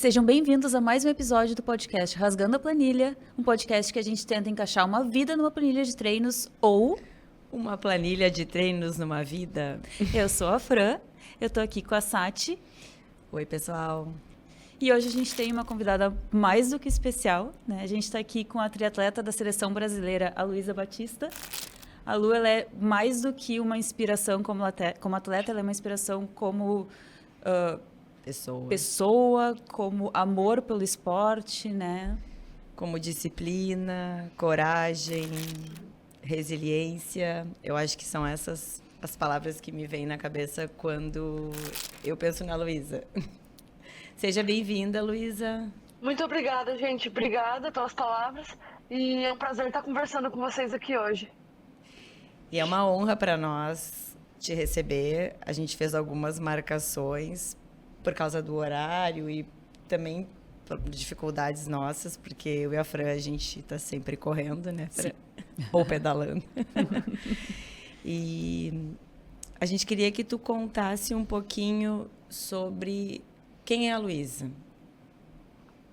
Sejam bem-vindos a mais um episódio do podcast Rasgando a Planilha, um podcast que a gente tenta encaixar uma vida numa planilha de treinos ou... Uma planilha de treinos numa vida. Eu sou a Fran, eu tô aqui com a Sati. Oi, pessoal. E hoje a gente tem uma convidada mais do que especial, né? A gente tá aqui com a triatleta da seleção brasileira, a Luísa Batista. A Lu, ela é mais do que uma inspiração como atleta, ela é uma inspiração como... pessoa, como amor pelo esporte, né? Como disciplina, coragem, resiliência. Eu acho que são essas as palavras que me vêm na cabeça quando eu penso na Luísa. Seja bem-vinda, Luísa. Muito obrigada, gente. Obrigada pelas palavras. E é um prazer estar conversando com vocês aqui hoje. E é uma honra para nós te receber. A gente fez algumas marcações por causa do horário e também por dificuldades nossas, porque eu e a Fran, a gente está sempre correndo, né, Fran? Ou pedalando. E a gente queria que tu contasse um pouquinho sobre quem é a Luísa,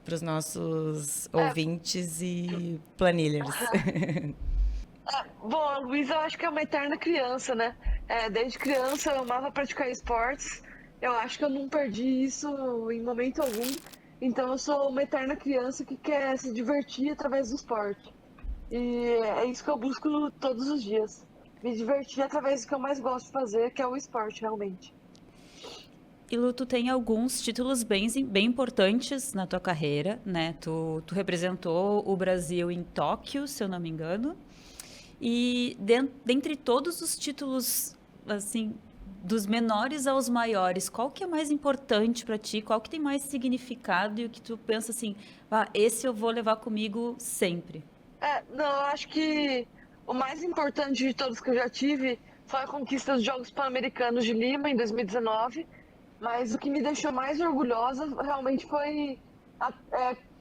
para os nossos ouvintes e planilhas. Bom, a Luísa eu acho que é uma eterna criança, né? Desde criança eu amava praticar esportes. Eu acho que eu não perdi isso em momento algum. Então eu sou uma eterna criança que quer se divertir através do esporte. E é isso que eu busco todos os dias. Me divertir através do que eu mais gosto de fazer, que é o esporte, realmente. E Lu, tu tem alguns títulos bem importantes na tua carreira, né? Tu representou o Brasil em Tóquio, se eu não me engano. E dentre todos os títulos, assim, dos menores aos maiores, qual que é mais importante para ti? Qual que tem mais significado e o que tu pensa assim, esse eu vou levar comigo sempre? Não, eu acho que o mais importante de todos que eu já tive foi a conquista dos Jogos Pan-Americanos de Lima, em 2019. Mas o que me deixou mais orgulhosa realmente foi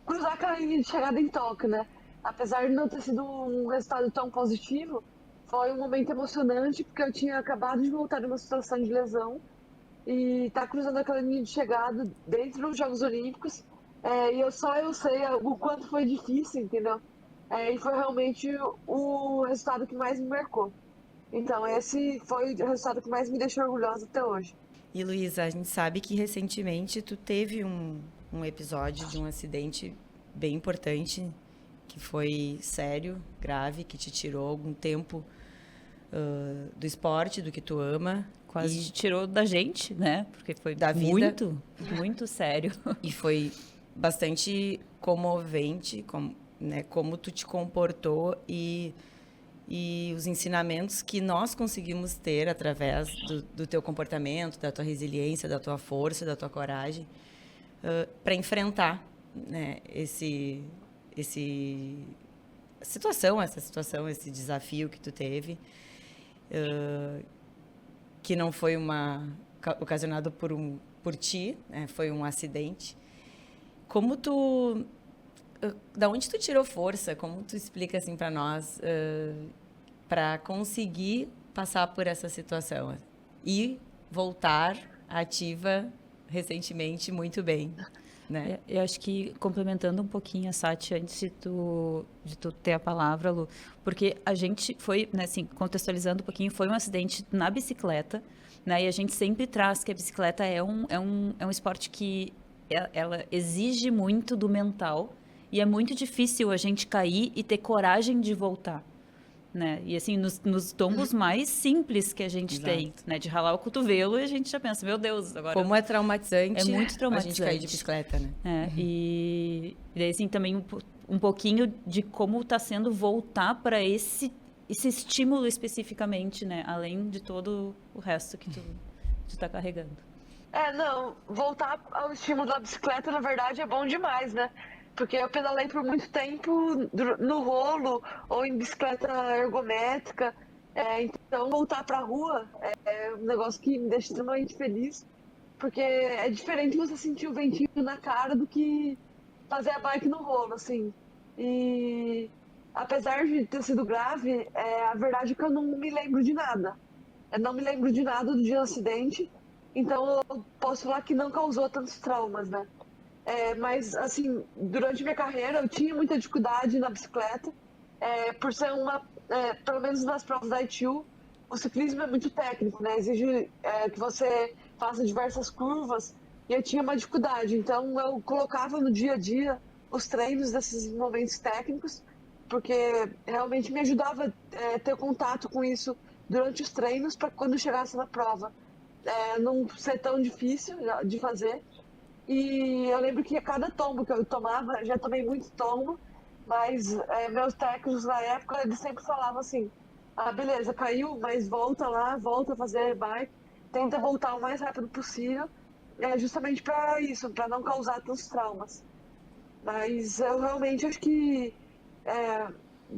cruzar aquela linha de chegada em Tóquio, né? Apesar de não ter sido um resultado tão positivo, foi um momento emocionante, porque eu tinha acabado de voltar de uma situação de lesão e tá cruzando aquela linha de chegada dentro dos Jogos Olímpicos. E eu sei o quanto foi difícil, entendeu? E foi realmente o resultado que mais me marcou. Então, esse foi o resultado que mais me deixou orgulhosa até hoje. E, Luísa, a gente sabe que recentemente tu teve um episódio de um acidente bem importante, que foi sério, grave, que te tirou algum tempo do esporte, do que tu ama. Quase te tirou da gente, né? Porque foi da vida. Muito, muito sério. E foi bastante comovente, como tu te comportou e os ensinamentos que nós conseguimos ter através do teu comportamento, da tua resiliência, da tua força, da tua coragem, para enfrentar, né, essa situação, esse desafio que tu teve, que não foi ocasionado por ti, né, foi um acidente. Como da onde tu tirou força? Como tu explica assim para nós para conseguir passar por essa situação e voltar ativa recentemente muito bem, né? Eu acho que complementando um pouquinho a Sati antes de tu ter a palavra, Lu, porque a gente foi, né, assim, contextualizando um pouquinho, foi um acidente na bicicleta, né? E a gente sempre traz que a bicicleta é um esporte que ela exige muito do mental. E é muito difícil a gente cair e ter coragem de voltar, né? E assim, nos tombos mais simples que a gente tem, né? De ralar o cotovelo e a gente já pensa, meu Deus, agora... Como é traumatizante. É muito traumatizante. A gente cair de bicicleta, né? E daí, assim, também um pouquinho de como está sendo voltar para esse estímulo especificamente, né? Além de todo o resto que tu tá carregando. Não, voltar ao estímulo da bicicleta, na verdade, é bom demais, né? Porque eu pedalei por muito tempo no rolo ou em bicicleta ergométrica. Então, voltar pra rua é um negócio que me deixa extremamente feliz. Porque é diferente você sentir o ventinho na cara do que fazer a bike no rolo, assim. E apesar de ter sido grave, a verdade é que eu não me lembro de nada. Eu não me lembro de nada do dia do acidente. Então, eu posso falar que não causou tantos traumas, né? Mas, assim, durante minha carreira eu tinha muita dificuldade na bicicleta, por ser pelo menos nas provas da ITU, o ciclismo é muito técnico, né? Exige que você faça diversas curvas e eu tinha uma dificuldade. Então eu colocava no dia a dia os treinos desses momentos técnicos, porque realmente me ajudava a ter contato com isso durante os treinos para quando chegasse na prova não ser tão difícil de fazer. E eu lembro que a cada tombo que eu tomava, já tomei muito tombo, mas meus técnicos na época, eles sempre falavam assim, beleza, caiu, mas volta lá, volta a fazer bike, tenta voltar o mais rápido possível, justamente para isso, para não causar tantos traumas. Mas eu realmente acho que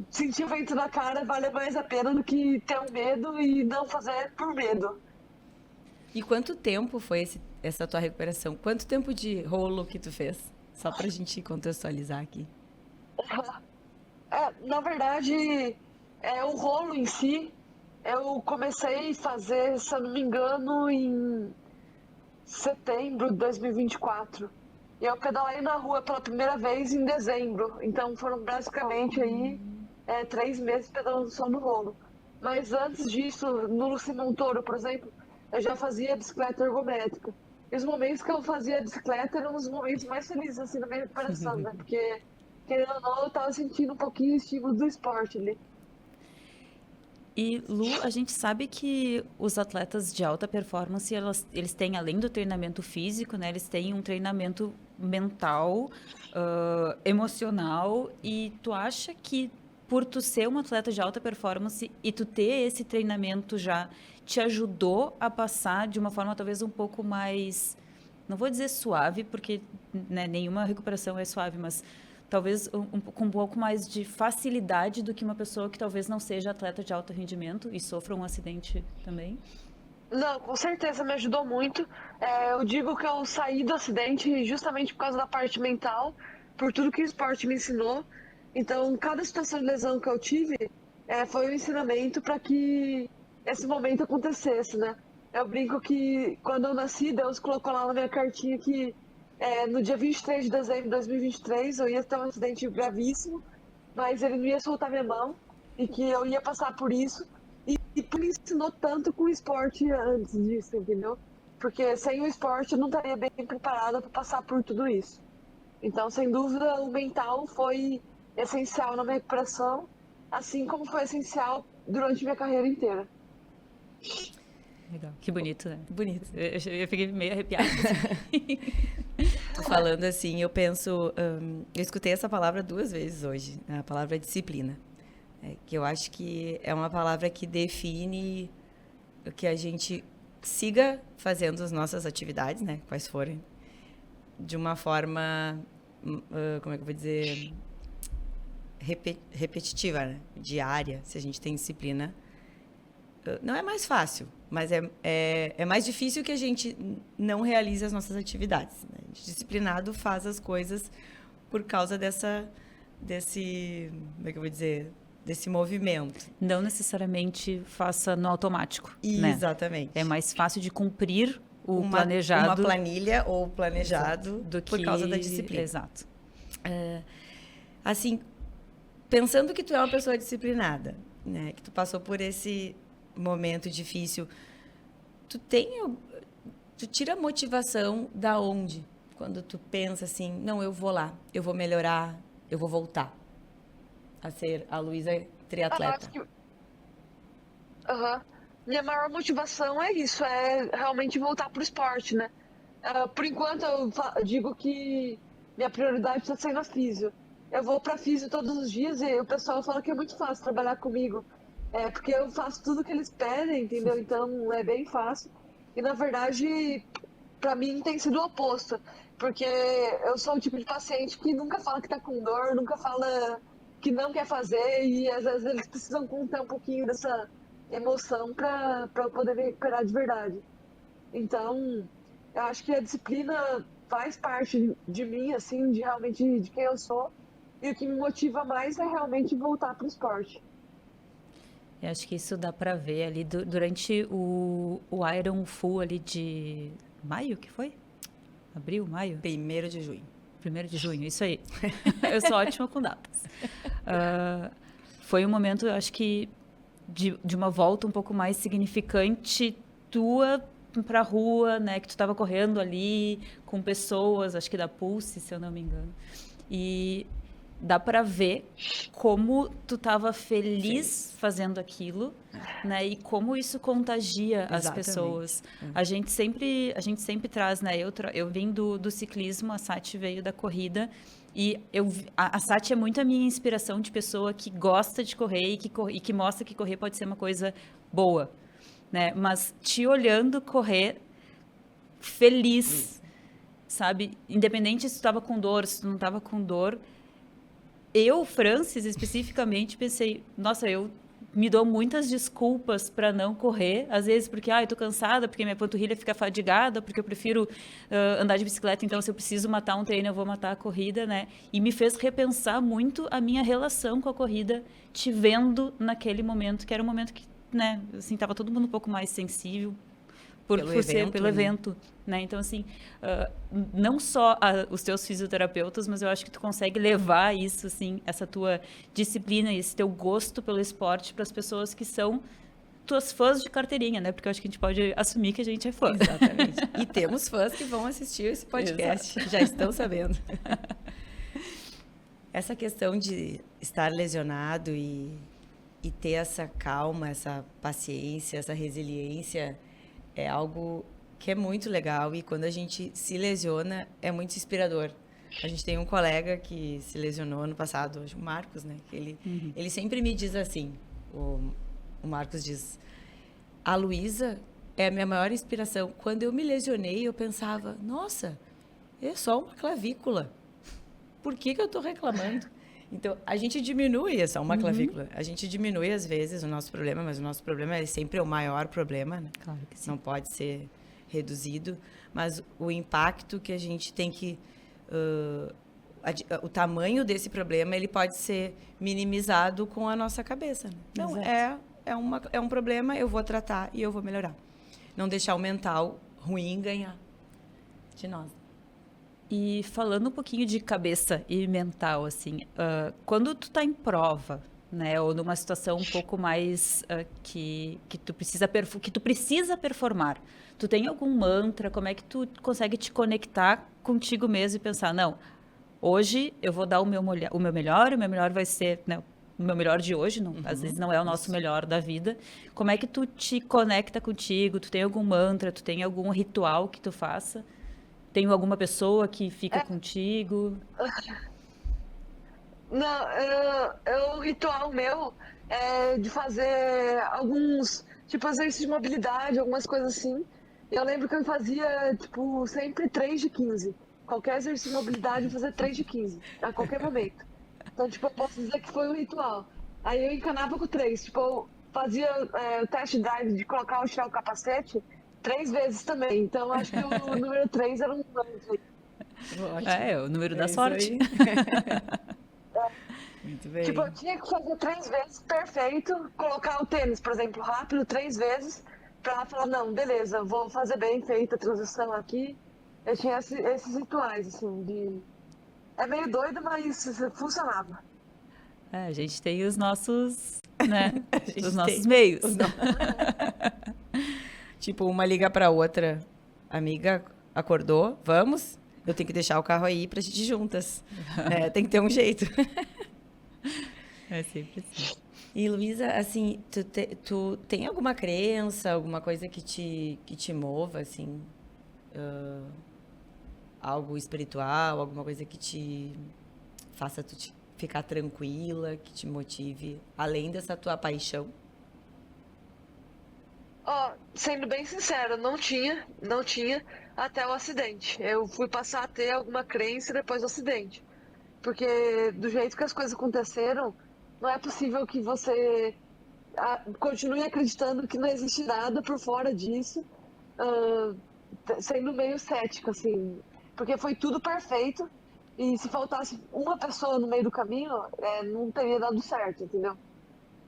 sentir o vento na cara vale mais a pena do que ter um medo e não fazer por medo. E quanto tempo foi essa tua recuperação? Quanto tempo de rolo que tu fez? Só pra gente contextualizar aqui. Na verdade, o rolo em si, eu comecei a fazer, se eu não me engano, em setembro de 2024. E eu pedalei na rua pela primeira vez em dezembro. Então foram basicamente aí 3 meses pedalando só no rolo. Mas antes disso, no Luci Montoro, por exemplo, eu já fazia bicicleta ergométrica. E os momentos que eu fazia bicicleta eram os momentos mais felizes assim, da minha recuperação, né? Porque, querendo ou não, eu tava sentindo um pouquinho o estímulo do esporte ali. E, Lu, a gente sabe que os atletas de alta performance, eles têm, além do treinamento físico, né, eles têm um treinamento mental, emocional, e tu acha que por tu ser um atleta de alta performance e tu ter esse treinamento já, te ajudou a passar de uma forma talvez um pouco mais, não vou dizer suave, porque né, nenhuma recuperação é suave, mas talvez com um pouco mais de facilidade do que uma pessoa que talvez não seja atleta de alto rendimento e sofra um acidente também? Não, com certeza me ajudou muito. Eu digo que eu saí do acidente justamente por causa da parte mental, por tudo que o esporte me ensinou. Então, cada situação de lesão que eu tive foi um ensinamento para que esse momento acontecesse, né? Eu brinco que quando eu nasci, Deus colocou lá na minha cartinha que no dia 23 de dezembro de 2023 eu ia ter um acidente gravíssimo, mas ele não ia soltar minha mão e que eu ia passar por isso. E por me ensinou tanto com o esporte antes disso, entendeu? Porque sem o esporte eu não estaria bem preparada para passar por tudo isso. Então, sem dúvida, o mental foi essencial na minha recuperação, assim como foi essencial durante minha carreira inteira. Legal. Que bonito, né? Bonito. Eu fiquei meio arrepiada. Falando assim, eu penso... eu escutei essa palavra 2 vezes hoje, a palavra disciplina. Que eu acho que é uma palavra que define que a gente siga fazendo as nossas atividades, né? Quais forem. De uma forma... como é que eu vou dizer? Repetitiva, né? Diária, se a gente tem disciplina. Não é mais fácil, mas é mais difícil que a gente não realize as nossas atividades. Né? A gente disciplinado faz as coisas por causa desse... Como é que eu vou dizer? Desse movimento. Não necessariamente faça no automático, Exatamente. né? É mais fácil de cumprir o planejado. Uma planilha ou planejado por causa da disciplina. Exato. Assim, pensando que tu é uma pessoa disciplinada, né? Que tu passou por esse momento difícil, tu tira a motivação da onde? Quando tu pensa assim, não, eu vou lá, eu vou melhorar, eu vou voltar a ser a Luísa triatleta. Minha maior motivação é isso, é realmente voltar pro esporte, né? Por enquanto eu digo que minha prioridade está sendo a físio. Eu vou pra físio todos os dias e o pessoal fala que é muito fácil trabalhar comigo. Porque eu faço tudo que eles pedem, entendeu? Então é bem fácil. E na verdade, pra mim tem sido o oposto. Porque eu sou o tipo de paciente que nunca fala que tá com dor, nunca fala que não quer fazer. E às vezes eles precisam contar um pouquinho dessa emoção pra eu poder me recuperar de verdade. Então, eu acho que a disciplina faz parte de mim, assim, de realmente de quem eu sou. E o que me motiva mais é realmente voltar pro esporte. Eu acho que isso dá para ver ali durante o Iron Full ali de maio, que foi? Abril, maio? 1º de junho. 1º de junho, isso aí. Eu sou ótima com datas. Foi um momento, eu acho que, de uma volta um pouco mais significante tua pra rua, né? Que tu estava correndo ali com pessoas, acho que da Pulse, se eu não me engano. E dá para ver como tu estava feliz fazendo aquilo, né? E como isso contagia as pessoas. A gente sempre traz, né? Eu vim do ciclismo, a Sati veio da corrida. E a Sati é muito a minha inspiração de pessoa que gosta de correr e que mostra que correr pode ser uma coisa boa, né? Mas te olhando correr feliz, sabe? Independente se tu estava com dor, se tu não estava com dor. Eu, Francis, especificamente, pensei, nossa, eu me dou muitas desculpas para não correr, às vezes porque, eu tô cansada, porque minha panturrilha fica fadigada, porque eu prefiro andar de bicicleta, então se eu preciso matar um treino, eu vou matar a corrida, né? E me fez repensar muito a minha relação com a corrida, te vendo naquele momento, que era um momento que, né, assim, tava todo mundo um pouco mais sensível, pelo evento, né? Então, assim, não só os teus fisioterapeutas, mas eu acho que tu consegue levar isso, assim, essa tua disciplina, esse teu gosto pelo esporte para as pessoas que são tuas fãs de carteirinha, né? Porque eu acho que a gente pode assumir que a gente é fã. Exatamente. E temos fãs que vão assistir esse podcast, já estão sabendo. Essa questão de estar lesionado e ter essa calma, essa paciência, essa resiliência é algo que é muito legal e quando a gente se lesiona é muito inspirador. A gente tem um colega que se lesionou ano passado, o Marcos, né? Ele sempre me diz assim, o Marcos diz, a Luísa é a minha maior inspiração. Quando eu me lesionei, eu pensava, nossa, é só uma clavícula. Por que eu estou reclamando? Então, a gente diminui, é só uma clavícula. A gente diminui, às vezes, o nosso problema, mas o nosso problema é sempre o maior problema, né? Claro que sim. Não pode ser reduzido, mas o impacto que a gente tem que... o tamanho desse problema, ele pode ser minimizado com a nossa cabeça. Né? Então, é um problema, eu vou tratar e eu vou melhorar. Não deixar o mental ruim ganhar de nós. E falando um pouquinho de cabeça e mental, assim, quando tu tá em prova, né, ou numa situação um pouco mais que tu precisa performar, tu tem algum mantra? Como é que tu consegue te conectar contigo mesmo e pensar, não, hoje eu vou dar o meu melhor vai ser, né, o meu melhor de hoje, não, às vezes não é o nosso melhor da vida. Como é que tu te conecta contigo? Tu tem algum mantra? Tu tem algum ritual que tu faça? Tem alguma pessoa que fica contigo? Não, o ritual meu é de fazer alguns, tipo, exercícios de mobilidade, algumas coisas assim. Eu lembro que eu fazia, tipo, sempre 3 de 15. Qualquer exercício de mobilidade, eu fazia 3 de 15, a qualquer momento. Então, tipo, eu posso dizer que foi um ritual. Aí eu encanava com 3, tipo, eu fazia o test drive de colocar ou tirar o capacete 3 vezes também. Então, acho que o número 3 era um número. É o número da sorte. Muito bem. Tipo, eu tinha que fazer 3 vezes perfeito, colocar o tênis, por exemplo, rápido 3 vezes, pra falar, não, beleza, vou fazer bem feita a transição aqui. Eu tinha esses rituais, assim, de... É meio doido, mas funcionava. A gente tem os nossos, né, os nossos meios. Tipo, uma liga pra outra. Amiga, acordou? Vamos? Eu tenho que deixar o carro aí pra gente ir juntas. Tem que ter um jeito. É sempre assim. E, Luísa, assim, tu tem alguma crença, alguma coisa que te mova, assim? Algo espiritual, alguma coisa que te faça ficar tranquila, que te motive, além dessa tua paixão? Sendo bem sincero, não tinha até o acidente. Eu fui passar a ter alguma crença depois do acidente. Porque do jeito que as coisas aconteceram, não é possível que você continue acreditando que não existe nada por fora disso, sendo meio cético, assim. Porque foi tudo perfeito e se faltasse uma pessoa no meio do caminho, não teria dado certo, entendeu?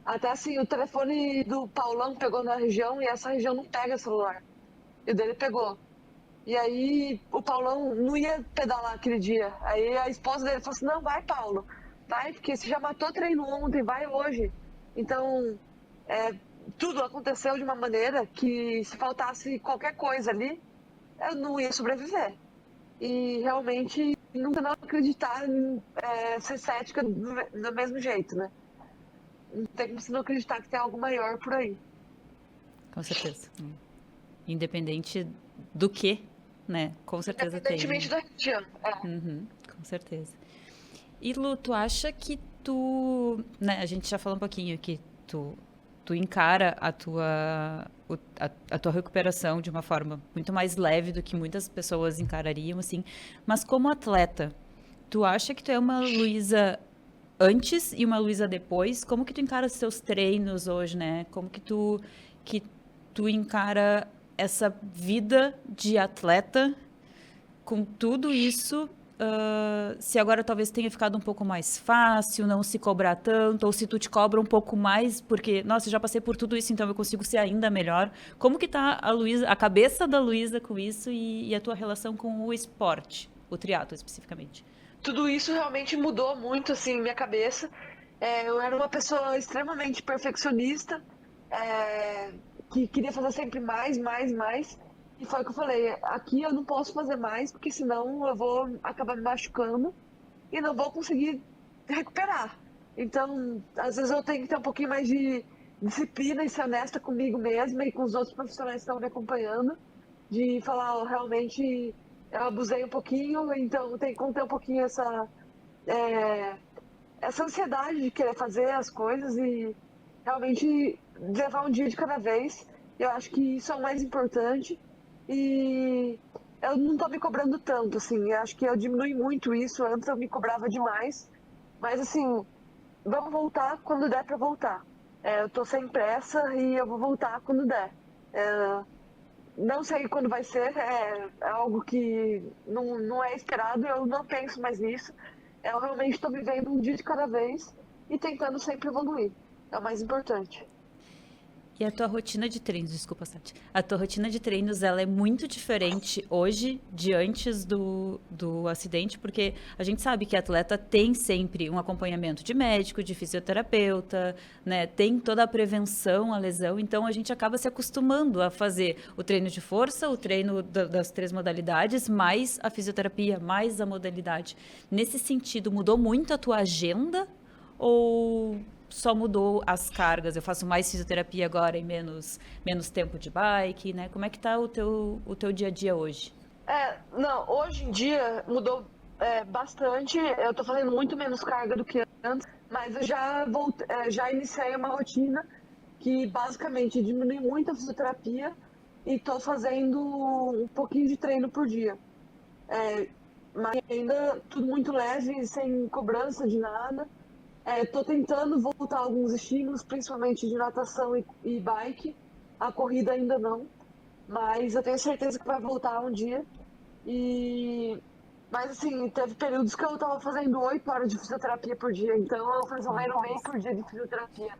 Até assim, o telefone do Paulão pegou na região e essa região não pega celular. E o dele pegou. E aí o Paulão não ia pedalar aquele dia. Aí a esposa dele falou assim, não, vai, Paulo. Vai, porque você já matou treino ontem, vai hoje. Então, tudo aconteceu de uma maneira que se faltasse qualquer coisa ali, eu não ia sobreviver. E realmente nunca não acreditar em ser cética do mesmo jeito, né? Não tem como você não acreditar que tem algo maior por aí. Com certeza. Independente do que, né? Com certeza tem. Independentemente da religião. Uhum, com certeza. E Lu, tu acha que tu, né, a gente já falou um pouquinho que tu encara a tua recuperação de uma forma muito mais leve do que muitas pessoas encarariam, assim. Mas como atleta, tu acha que tu é uma Luísa antes e uma Luísa depois? Como que tu encara os teus treinos hoje, né? Como que tu encara essa vida de atleta com tudo isso? Se agora talvez tenha ficado um pouco mais fácil, não se cobrar tanto, ou se tu te cobra um pouco mais, porque, nossa, eu já passei por tudo isso, então eu consigo ser ainda melhor. Como que tá a Luísa, a cabeça da Luísa com isso e a tua relação com o esporte, o triatlo especificamente? Tudo isso realmente mudou muito, assim, minha cabeça. Eu era uma pessoa extremamente perfeccionista, que queria fazer sempre mais, mais, mais. E foi o que eu falei, aqui eu não posso fazer mais, porque senão eu vou acabar me machucando e não vou conseguir recuperar. Então, às vezes eu tenho que ter um pouquinho mais de disciplina e ser honesta comigo mesma e com os outros profissionais que estão me acompanhando, de falar, ó, realmente eu abusei um pouquinho, então tem que conter um pouquinho essa ansiedade de querer fazer as coisas e realmente levar um dia de cada vez. Eu acho que isso é o mais importante. E eu não tô me cobrando tanto, assim. Eu acho que eu diminui muito isso. Antes eu me cobrava demais. Mas, assim, vamos voltar quando der pra voltar. Eu tô sem pressa e eu vou voltar quando der. Não sei quando vai ser. É algo que não é esperado. Eu não penso mais nisso. Eu realmente tô vivendo um dia de cada vez e tentando sempre evoluir. É o mais importante. E a tua rotina de treinos, desculpa, Sati. A tua rotina de treinos, ela é muito diferente hoje de antes do acidente, porque a gente sabe que atleta tem sempre um acompanhamento de médico, de fisioterapeuta, né? Tem toda a prevenção à lesão, então a gente acaba se acostumando a fazer o treino de força, o treino das 3 modalidades, mais a fisioterapia, mais a modalidade. Nesse sentido, mudou muito a tua agenda ou só mudou as cargas? Eu faço mais fisioterapia agora e menos tempo de bike, né? Como é que tá o teu dia a dia hoje? Não, hoje em dia mudou bastante. Eu tô fazendo muito menos carga do que antes, mas eu já iniciei uma rotina que basicamente diminui muito a fisioterapia e tô fazendo um pouquinho de treino por dia. Mas ainda tudo muito leve, sem cobrança de nada. Tô tentando voltar a alguns estímulos, principalmente de natação e bike. A corrida ainda não, mas eu tenho certeza que vai voltar um dia. Mas assim, teve períodos que eu tava fazendo 8 horas de fisioterapia por dia, então eu fazia um Ironman por dia de fisioterapia,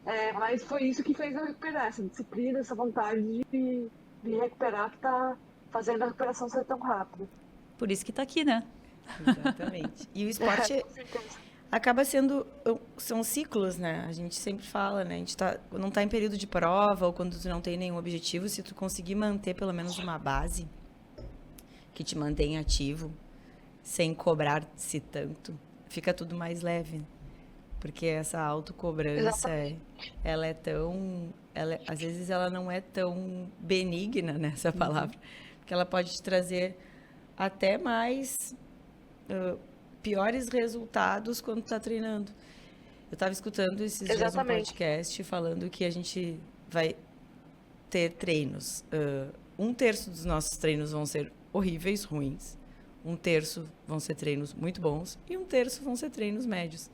né? Mas foi isso que fez eu recuperar, essa disciplina, essa vontade de recuperar, que tá fazendo a recuperação ser tão rápida. Por isso que tá aqui, né? Exatamente. E o esporte Com certeza. acaba sendo... São ciclos, né? A gente sempre fala, né? A gente não tá em período de prova ou quando tu não tem nenhum objetivo, se tu conseguir manter pelo menos uma base que te mantenha ativo, sem cobrar-se tanto, fica tudo mais leve. Porque essa autocobrança, ela é tão... às vezes ela não é tão benigna, né, essa palavra. Porque ela pode te trazer até mais... piores resultados quando tu tá treinando. Eu estava escutando esses dias um podcast falando que a gente vai ter treinos. 1/3 dos nossos treinos vão ser horríveis, ruins. 1/3 vão ser treinos muito bons e 1/3 vão ser treinos médios.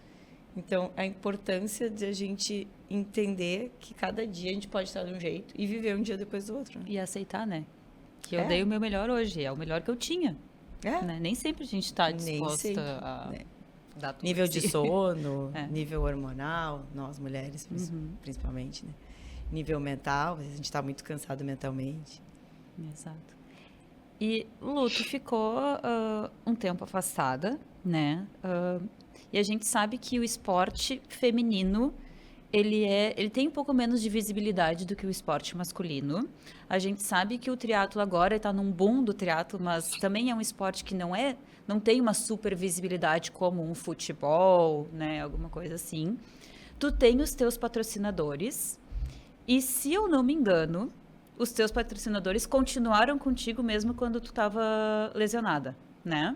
Então, a importância de a gente entender que cada dia a gente pode estar de um jeito e viver um dia depois do outro. Né? E aceitar, né? Que eu dei o meu melhor hoje, é o melhor que eu tinha. Né? Nem sempre a gente está disposta a dar tudo nível de sono, nível hormonal, nós mulheres principalmente, né? Nível mental, às vezes a gente está muito cansado mentalmente. Exato. E Lu, tu ficou um tempo afastada, né? E a gente sabe que o esporte feminino ele tem um pouco menos de visibilidade do que o esporte masculino. A gente sabe que o triatlo agora está num boom do triatlo, mas também é um esporte que não tem uma super visibilidade como um futebol, né? Alguma coisa assim. Tu tem os teus patrocinadores e, se eu não me engano, os teus patrocinadores continuaram contigo mesmo quando tu estava lesionada, né?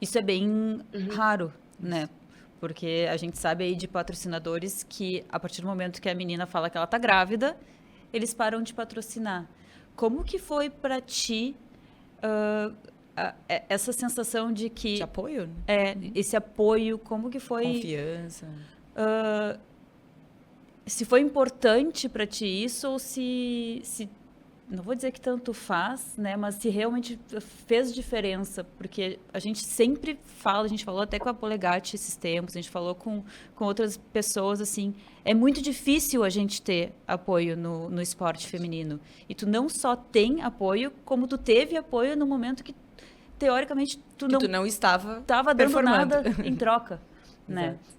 Isso é bem raro, né? Porque a gente sabe aí de patrocinadores que, a partir do momento que a menina fala que ela tá grávida, eles param de patrocinar. Como que foi pra ti essa sensação de que... De apoio, né? esse apoio, como que foi... Confiança. Se foi importante pra ti isso ou se não vou dizer que tanto faz, né, mas se realmente fez diferença, porque a gente sempre fala, a gente falou até com a Polegatti esses tempos, a gente falou com outras pessoas, assim, é muito difícil a gente ter apoio no esporte feminino. E tu não só tem apoio, como tu teve apoio no momento que, teoricamente, tu não estava dando performando. nada em troca, né? Exato.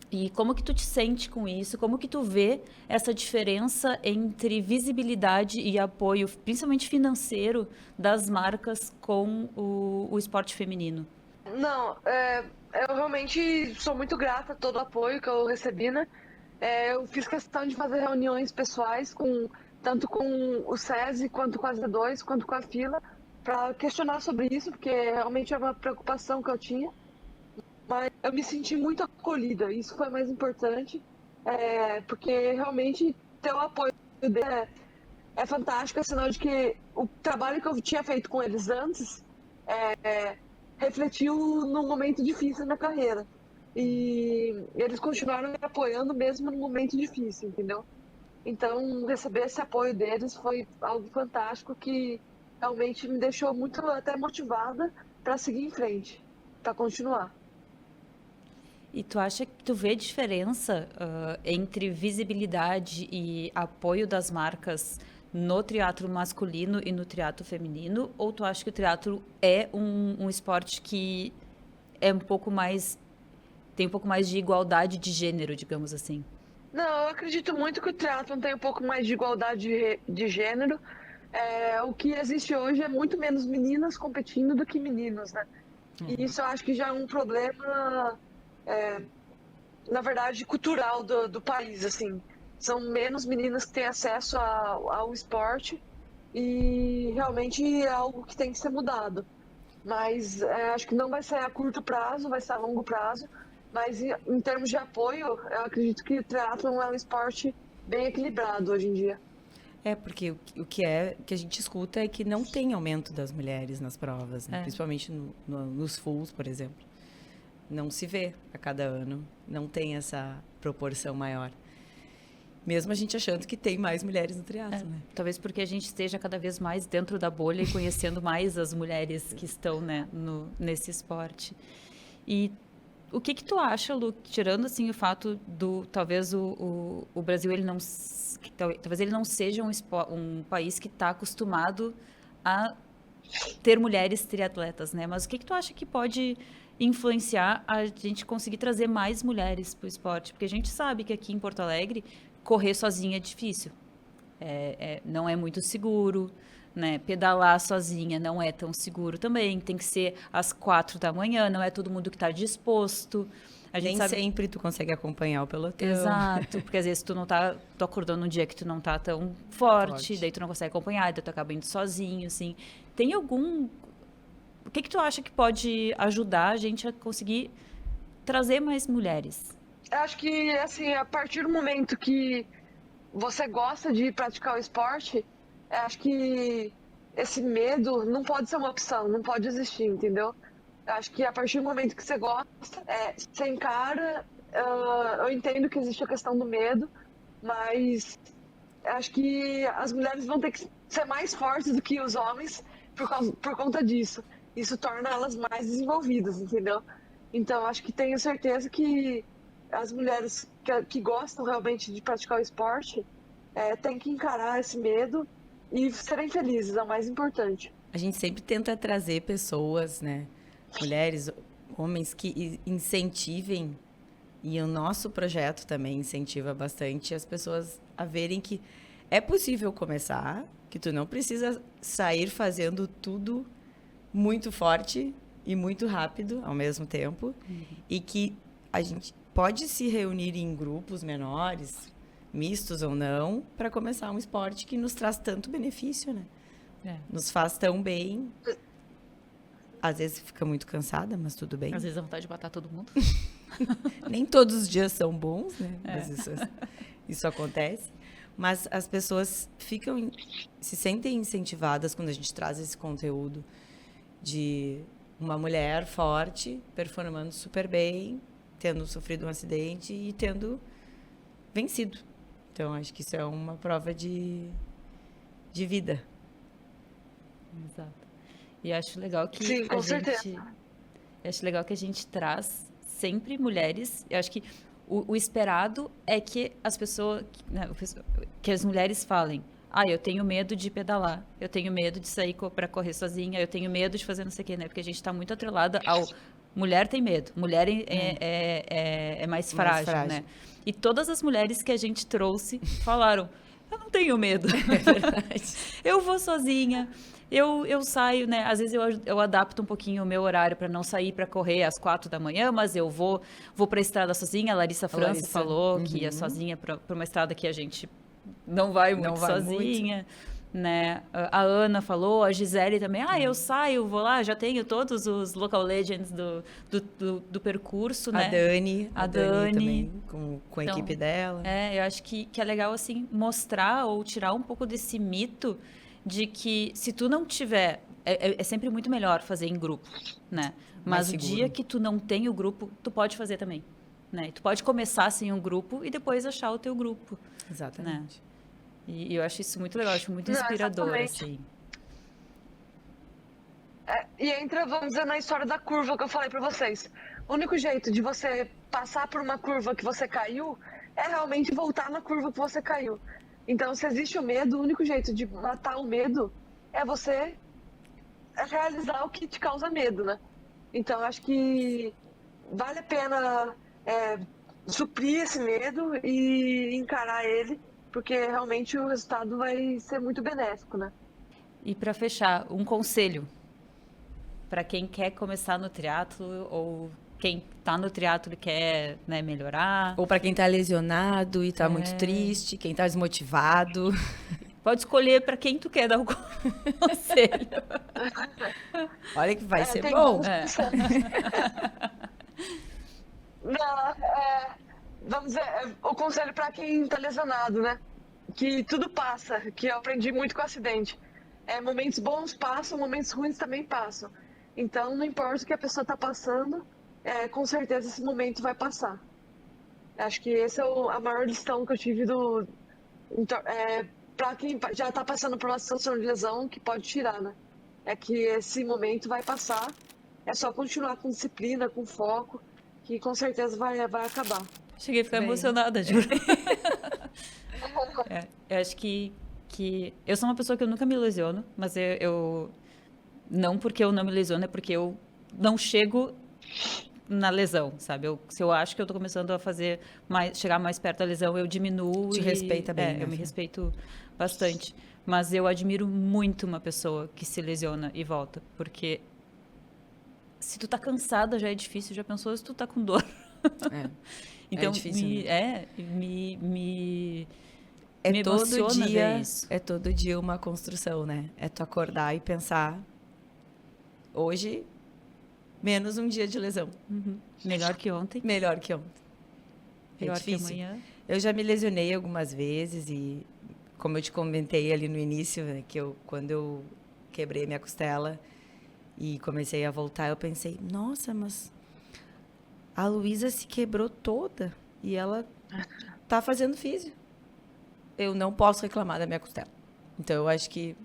E como que tu te sente com isso? Como que tu vê essa diferença entre visibilidade e apoio, principalmente financeiro, das marcas com o esporte feminino? Não, eu realmente sou muito grata a todo o apoio que eu recebi, né? Eu fiz questão de fazer reuniões pessoais tanto com o SESI, quanto com a Z2, quanto com a Fila, para questionar sobre isso, porque realmente é uma preocupação que eu tinha. Mas eu me senti muito acolhida, isso foi mais importante, porque realmente ter o apoio dele é fantástico, é sinal de que o trabalho que eu tinha feito com eles antes refletiu num momento difícil na carreira. E eles continuaram me apoiando mesmo no momento difícil, entendeu? Então, receber esse apoio deles foi algo fantástico que realmente me deixou muito até motivada para seguir em frente, para continuar. E tu acha que tu vê diferença entre visibilidade e apoio das marcas no triatlo masculino e no triatlo feminino? Ou tu acha que o triatlo é um esporte que é um pouco mais... tem um pouco mais de igualdade de gênero, digamos assim? Não, eu acredito muito que o triatlon tem um pouco mais de igualdade de gênero. O que existe hoje é muito menos meninas competindo do que meninos, né? E isso eu acho que já é um problema... na verdade, cultural do país, assim. São menos meninas que têm acesso ao esporte e realmente é algo que tem que ser mudado. Mas acho que não vai ser a curto prazo, vai ser a longo prazo. Mas em termos de apoio, eu acredito que o triatlon é um esporte bem equilibrado hoje em dia. Porque o que a gente escuta é que não tem aumento das mulheres nas provas, né? Principalmente nos fulls, por exemplo. Não se vê a cada ano, não tem essa proporção maior. Mesmo a gente achando que tem mais mulheres no triatlo, né? Talvez porque a gente esteja cada vez mais dentro da bolha e conhecendo mais as mulheres que estão, né, nesse esporte. E o que tu acha, Lu, tirando assim o fato talvez o Brasil talvez ele não seja um país que está acostumado a ter mulheres triatletas, né? Mas o que tu acha que pode influenciar a gente conseguir trazer mais mulheres para o esporte? Porque a gente sabe que aqui em Porto Alegre, correr sozinha é difícil. Não é muito seguro, né? Pedalar sozinha não é tão seguro também. Tem que ser às 4 da manhã, não é todo mundo que está disposto. Nem sempre tu consegue acompanhar o pelotão. Exato, porque às vezes tu acordando num dia que tu não tá tão forte, daí tu não consegue acompanhar, daí tu acaba indo sozinho, assim. Tem algum... O que tu acha que pode ajudar a gente a conseguir trazer mais mulheres? Eu acho que, assim, a partir do momento que você gosta de praticar o esporte, eu acho que esse medo não pode ser uma opção, não pode existir, entendeu? Eu acho que a partir do momento que você gosta, você encara, eu entendo que existe a questão do medo, mas eu acho que as mulheres vão ter que ser mais fortes do que os homens por conta disso. Isso torna elas mais desenvolvidas, entendeu? Então, acho que tenho certeza que as mulheres que gostam realmente de praticar o esporte têm que encarar esse medo e serem felizes, é o mais importante. a gente sempre tenta trazer pessoas, né? Mulheres, homens que incentivem, e o nosso projeto também incentiva bastante as pessoas a verem que é possível começar, que tu não precisa sair fazendo tudo muito forte e muito rápido ao mesmo tempo, e que a gente pode se reunir em grupos menores, mistos ou não, para começar um esporte que nos traz tanto benefício, né? Nos faz tão bem. Às vezes fica muito cansada, mas tudo bem. Às vezes dá vontade de matar todo mundo. Nem todos os dias são bons, né? Mas isso acontece. Mas as pessoas se sentem incentivadas quando a gente traz esse conteúdo de uma mulher forte, performando super bem, tendo sofrido um acidente e tendo vencido. Então, acho que isso é uma prova de vida. Exato. E acho legal que Sim, com certeza. Acho legal que a gente traz sempre mulheres. Eu acho que o esperado é que as pessoas, né, que as mulheres falem: eu tenho medo de pedalar, eu tenho medo de sair para correr sozinha, eu tenho medo de fazer não sei o quê, né? Porque a gente está muito atrelada ao mulher tem medo, mulher é mais frágil, né? E todas as mulheres que a gente trouxe falaram: eu não tenho medo, é verdade. Eu vou sozinha. Eu saio, né? Às vezes eu adapto um pouquinho o meu horário para não sair para correr às 4 da manhã, mas eu vou para a estrada sozinha. A Larissa França falou que ia sozinha para uma estrada que a gente não vai muito sozinha, né? A Ana falou, a Gisele também. Eu saio, vou lá, já tenho todos os local legends do percurso, né? A Dani também, com a equipe dela. Eu acho que é legal, assim, mostrar ou tirar um pouco desse mito de que se tu não tiver... É sempre muito melhor fazer em grupo, né? Mas o dia que tu não tem o grupo, tu pode fazer também, né? Tu pode começar sem um grupo e depois achar o teu grupo. Exatamente. Né? E eu acho isso muito legal, acho muito inspirador, assim. E entra, vamos dizer, na história da curva que eu falei pra vocês. O único jeito de você passar por uma curva que você caiu é realmente voltar na curva que você caiu. Então, se existe o medo, o único jeito de matar o medo é você realizar o que te causa medo, né? Então, acho que vale a pena suprir esse medo e encarar ele, porque realmente o resultado vai ser muito benéfico, né? E para fechar, um conselho para quem quer começar no triatlo ou quem está no triatlo e quer, né, melhorar. Ou para quem está lesionado e está muito triste, quem está desmotivado. Pode escolher para quem tu quer dar o conselho. Olha que vai ser bom. Não, vamos dizer, o conselho para quem está lesionado, né? Que tudo passa, que eu aprendi muito com o acidente. Momentos bons passam, momentos ruins também passam. Então, não importa o que a pessoa está passando, com certeza esse momento vai passar. Acho que essa é a maior lição que eu tive para quem já está passando por uma situação de lesão, que pode tirar, né? É que esse momento vai passar, é só continuar com disciplina, com foco, que com certeza vai acabar. Cheguei a ficar emocionada, juro. Eu acho que eu sou uma pessoa que eu nunca me lesiono, mas eu não porque eu não me lesiono, é porque eu não chego na lesão, sabe? Se eu acho que eu tô começando a chegar mais perto da lesão, eu diminuo. Te respeita bem, né? Eu me respeito bastante. Mas eu admiro muito uma pessoa que se lesiona e volta, porque se tu tá cansada já é difícil, já pensou se tu tá com dor. Então, difícil, me todo dia, ver isso. É todo dia uma construção, né? É tu acordar e pensar, hoje, menos um dia de lesão. Melhor que ontem. Melhor que ontem. Pior que amanhã. Eu já me lesionei algumas vezes e, como eu te comentei ali no início, né, quando eu quebrei minha costela e comecei a voltar, eu pensei, nossa, mas a Luísa se quebrou toda e ela tá fazendo físio. Eu não posso reclamar da minha costela. Então, eu acho que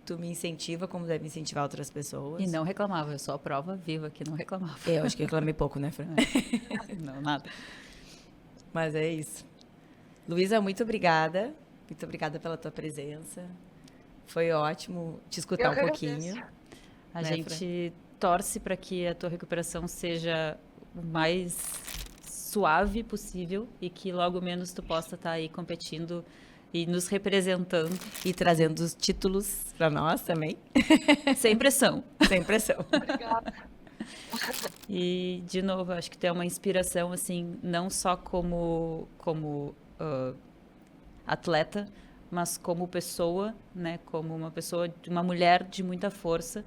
tu me incentiva como deve incentivar outras pessoas. E não reclamava, eu sou a prova viva que não reclamava. Eu acho que reclamei pouco, né, Fran? Não, nada. Mas é isso. Luísa, muito obrigada. Muito obrigada pela tua presença. Foi ótimo te escutar um pouquinho. A Né, gente torce para que a tua recuperação seja o mais suave possível e que logo menos tu possa estar aí competindo e nos representando. E trazendo os títulos para nós também, Sem pressão. sem pressão. Obrigada. E, de novo, eu acho que tu é uma inspiração, assim, não só como atleta, mas como pessoa, né? Como uma pessoa, uma mulher de muita força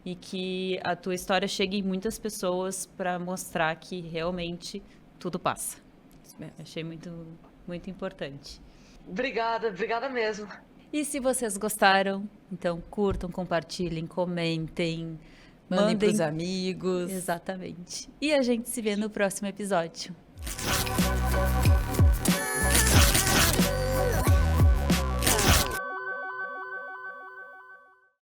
e que a tua história chegue em muitas pessoas para mostrar que realmente tudo passa. Achei muito, muito importante. Obrigada mesmo. E se vocês gostaram, então curtam, compartilhem, comentem, Mandem mandem pros amigos. Exatamente. E a gente se vê no próximo episódio.